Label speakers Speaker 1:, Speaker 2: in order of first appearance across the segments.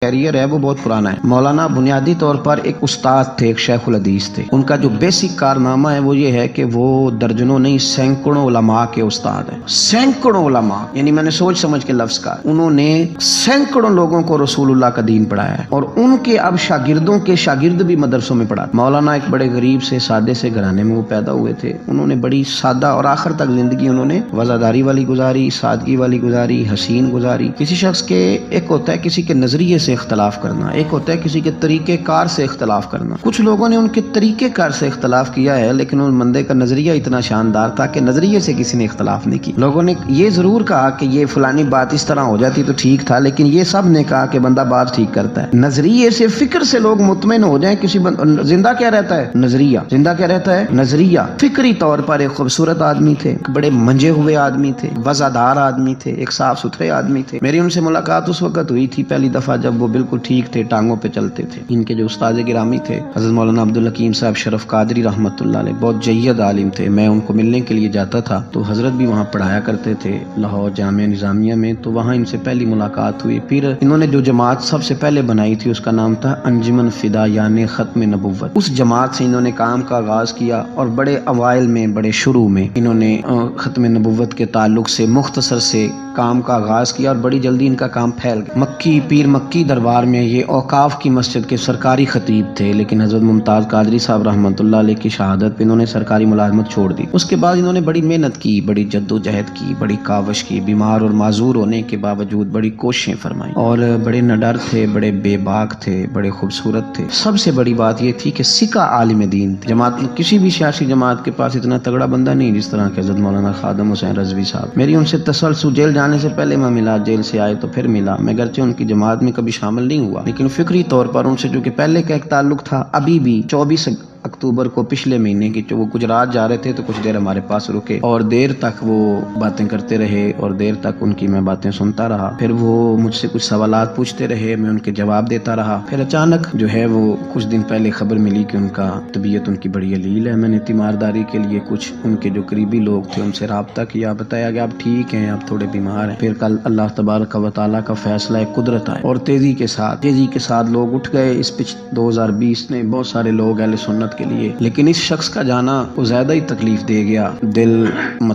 Speaker 1: Career ہے وہ بہت پرانا ہے۔ مولانا بنیادی طور پر ایک استاد تھے، ایک شیخ الحدیث تھے۔ ان کا جو بیسک کارنامہ ہے وہ یہ ہے کہ وہ درجنوں نہیں سینکڑوں علماء کے استاد ہیں۔ سینکڑوں علماء، یعنی میں نے سوچ سمجھ کے لفظ کہا، انہوں نے سینکڑوں لوگوں کو رسول اللہ کا دین پڑھایا ہے، اور ان کے اب شاگردوں کے شاگرد بھی مدرسوں میں پڑھا۔ مولانا ایک بڑے غریب سے سادے سے گھرانے میں وہ پیدا ہوئے تھے۔ انہوں نے بڑی سادہ اور آخر تک زندگی انہوں نے وفاداری والی گزاری، سادگی والی گزاری، حسین گزاری۔ کسی شخص کے ایک ہوتا ہے کسی کے نظریے سے اختلاف کرنا، ایک ہوتا ہے کسی کے طریقے کار سے اختلاف کرنا۔ کچھ لوگوں نے ان کے طریقے کار سے اختلاف کیا ہے، لیکن ان بندے کا نظریہ اتنا شاندار تھا کہ نظریے سے کسی نے اختلاف نہیں کی۔ لوگوں نے یہ ضرور کہا کہ یہ فلانی بات اس طرح ہو جاتی تو ٹھیک تھا، لیکن یہ سب نے کہا کہ بندہ بات ٹھیک کرتا ہے۔ نظریے سے، فکر سے لوگ مطمئن ہو جائیں کسی زندہ کیا رہتا ہے؟ نظریہ۔ زندہ کیا رہتا ہے؟ نظریہ۔ فکری طور پر ایک خوبصورت آدمی تھے، بڑے منجے ہوئے آدمی تھے، وزادار آدمی تھے، ایک صاف ستھرے آدمی تھے۔ میری ان سے ملاقات اس وقت ہوئی تھی پہلی دفعہ جب وہ بالکل ٹھیک تھے، ٹانگوں پہ چلتے تھے۔ ان کے جو استاد گرامی تھے حضرت مولانا عبدالحکیم صاحب شرف قادری رحمۃ اللہ علیہ، بہت جید عالم تھے۔ میں ان کو ملنے کے لیے جاتا تھا تو حضرت بھی وہاں پڑھایا کرتے تھے لاہور جامعہ نظامیہ میں، تو وہاں ان سے پہلی ملاقات ہوئی۔ پھر انہوں نے جو جماعت سب سے پہلے بنائی تھی اس کا نام تھا انجمن فدا یعنی ختم نبوت۔ اس جماعت سے انہوں نے کام کا آغاز کیا، اور بڑے اوائل میں، بڑے شروع میں انہوں نے ختم نبوت کے تعلق سے مختصر سے کام کا آغاز کیا، اور بڑی جلدی ان کا کام پھیل گیا۔ مکی پیر مکی دربار میں یہ اوقاف کی مسجد کے سرکاری خطیب تھے، لیکن حضرت ممتاز قادری صاحب رحمۃ اللہ علیہ کی شہادت پہ انہوں نے سرکاری ملازمت چھوڑ دی۔ اس کے بعد انہوں نے بڑی محنت کی، بڑی جد و جہد کی، بڑی کاوش کی، بیمار اور معذور ہونے کے باوجود بڑی کوششیں فرمائیں، اور بڑے نڈر تھے، بڑے بے باک تھے، بڑے خوبصورت تھے۔ سب سے بڑی بات یہ تھی کہ سکہ عالم دین تھے۔ جماعت کسی بھی سیاسی جماعت کے پاس اتنا تگڑا بندہ نہیں جس طرح کہ حضرت مولانا خادم حسین رضوی صاحب۔ میری ان سے تسلسل، جیل جانے سے پہلے میں ملا، جیل سے آئے تو پھر ملا۔ میں گرچہ ان کی جماعت میں کبھی شامل نہیں ہوا، لیکن فکری طور پر ان سے جو کہ پہلے کا ایک تعلق تھا، ابھی بھی 24 اکتوبر کو پچھلے مہینے کی وہ گجرات جا رہے تھے تو کچھ دیر ہمارے پاس رکے، اور دیر تک وہ باتیں کرتے رہے، اور دیر تک ان کی میں باتیں سنتا رہا۔ پھر وہ مجھ سے کچھ سوالات پوچھتے رہے، میں ان کے جواب دیتا رہا۔ پھر اچانک جو ہے وہ کچھ دن پہلے خبر ملی کہ ان کا طبیعت ان کی بڑی علیل ہے۔ میں نے تیمارداری کے لیے کچھ ان کے جو قریبی لوگ تھے ان سے رابطہ کیا، بتایا کہ آپ ٹھیک ہیں، آپ تھوڑے بیمار ہیں۔ پھر کل اللہ تبارک و تعالیٰ کا فیصلہ قدرت آئے، اور تیزی کے ساتھ لوگ اٹھ گئے۔ اس 2020 نے بہت سارے لوگ اہل سنت کے لیے، لیکن اس شخص کا جانا وہ زیادہ ہی تکلیف دے گیا۔ دل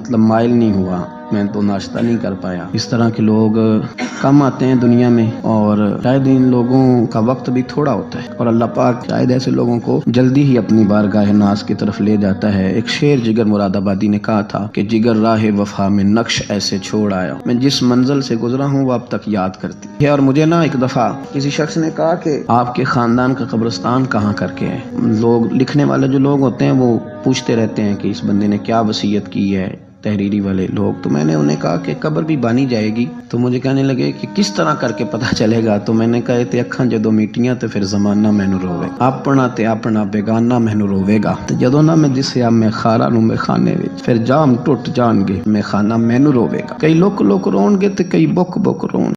Speaker 1: مائل نہیں ہوا، میں تو ناشتہ نہیں کر پایا۔ اس طرح کے لوگ کم آتے ہیں دنیا میں، اور شاید ان لوگوں کا وقت بھی تھوڑا ہوتا ہے، اور اللہ پاک شاید ایسے لوگوں کو جلدی ہی اپنی بارگاہ ناز کی طرف لے جاتا ہے۔ ایک شعر جگر مراد آبادی نے کہا تھا کہ جگر راہ وفا میں نقش ایسے چھوڑ آیا، میں جس منزل سے گزرا ہوں وہ اب تک یاد کرتی ہے۔ اور مجھے نا ایک دفعہ کسی شخص نے کہا کہ آپ کے خاندان کا قبرستان کہاں کر کے ہے۔ لوگ لکھنے والے جو لوگ ہوتے ہیں وہ پوچھتے رہتے ہیں کہ اس بندے نے کیا وصیت کی ہے، تحریری والے لوگ۔ تو میں نے انہیں کہا کہ قبر بھی بانی جائے گی۔ تو مجھے کہنے لگے کہ کس طرح کر کے پتہ چلے گا؟ تو میں نے کہا تے اکھاں جدو میٹیاں تے پھر زمانہ مینوں روے، اپنا تے اپنا بیگانہ مینوں روے گا، تے جدو نہ میں دسیا میں خارا نوں میں خانے وچ، پھر جام ٹوٹ جان گے میں خانہ مینوں روے گا۔ کئی لوک لوک رون گے تے کئی بک بک رون